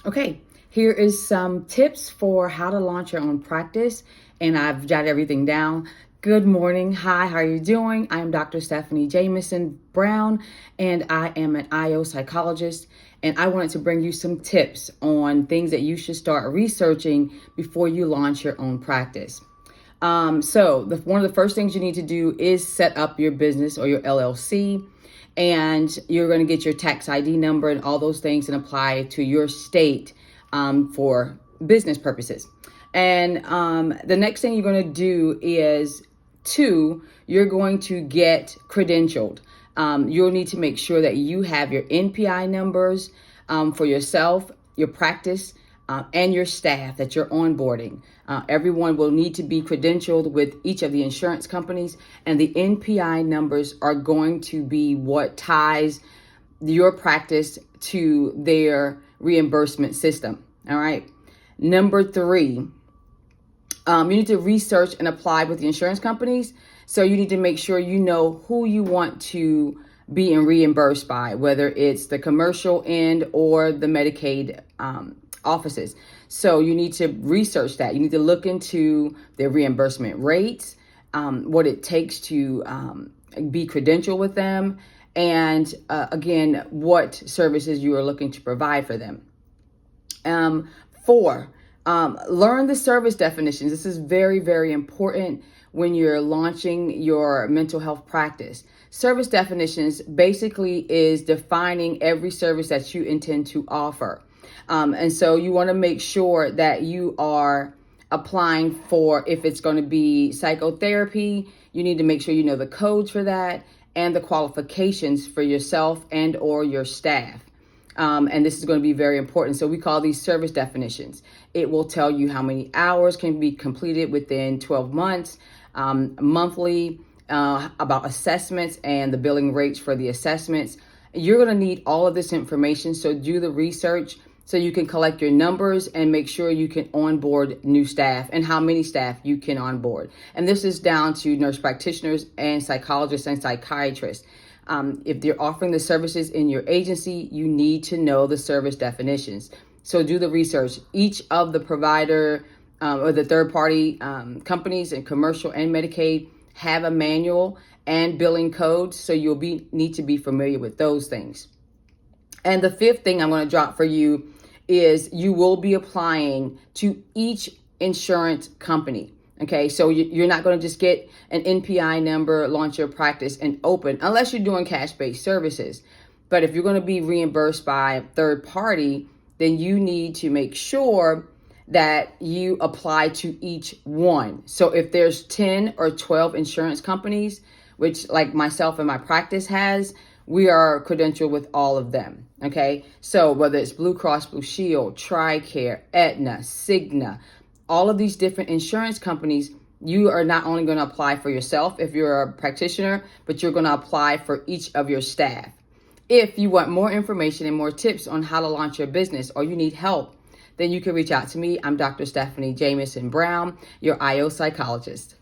Okay, here is some tips for how to launch your own practice, and I've jotted everything down. Good morning. Hi, how are you doing? I'm Dr. Stephanie Jamison-Brown, and I am an IO psychologist, and I wanted to bring you some tips on things that you should start researching before you launch your own practice. One of the first things you need to do is set up your business or your LLC, and you're going to get your tax ID number and all those things and apply to your state for business purposes. And the next thing you're going to do is you're going to get credentialed. You'll need to make sure that you have your NPI numbers for yourself, your practice, and your staff that you're onboarding. Everyone will need to be credentialed with each of the insurance companies, and the NPI numbers are going to be what ties your practice to their reimbursement system. All right. Number 3, you need to research and apply with the insurance companies. So you need to make sure you know who you want to be reimbursed by, whether it's the commercial end or the Medicaid offices. So you need to research that. You need to look into their reimbursement rates, what it takes to be credentialed with them, and again, what services you are looking to provide for them. 4, learn the service definitions. This is very, very important when you're launching your mental health practice. Service definitions basically is defining every service that you intend to offer. And so you want to make sure that you are applying for, if it's going to be psychotherapy, you need to make sure you know the codes for that and the qualifications for yourself and or your staff. And this is going to be very important. So we call these service definitions. It will tell you how many hours can be completed within 12 months, monthly, about assessments and the billing rates for the assessments. You're going to need all of this information. So do the research so you can collect your numbers and make sure you can onboard new staff and how many staff you can onboard. And this is down to nurse practitioners and psychologists and psychiatrists. If they're offering the services in your agency, you need to know the service definitions. So do the research. Each of the provider or the third party companies and commercial and Medicaid have a manual and billing codes. So you'll need to be familiar with those things. And the 5th thing I'm going to drop for you is you will be applying to each insurance company. Okay, so you're not going to just get an NPI number, launch your practice, and open, unless you're doing cash-based services. But if you're going to be reimbursed by a third party, then you need to make sure that you apply to each one. So if there's 10 or 12 insurance companies, which like myself and my practice has, we are credentialed with all of them. Okay, so whether it's Blue Cross Blue Shield, TRICARE, Aetna, Cigna, all of these different insurance companies, you are not only going to apply for yourself if you're a practitioner, but you're going to apply for each of your staff. If you want more information and more tips on how to launch your business, or you need help, then you can reach out to me. I'm Dr. Stephanie Jamison-Brown, your IO psychologist.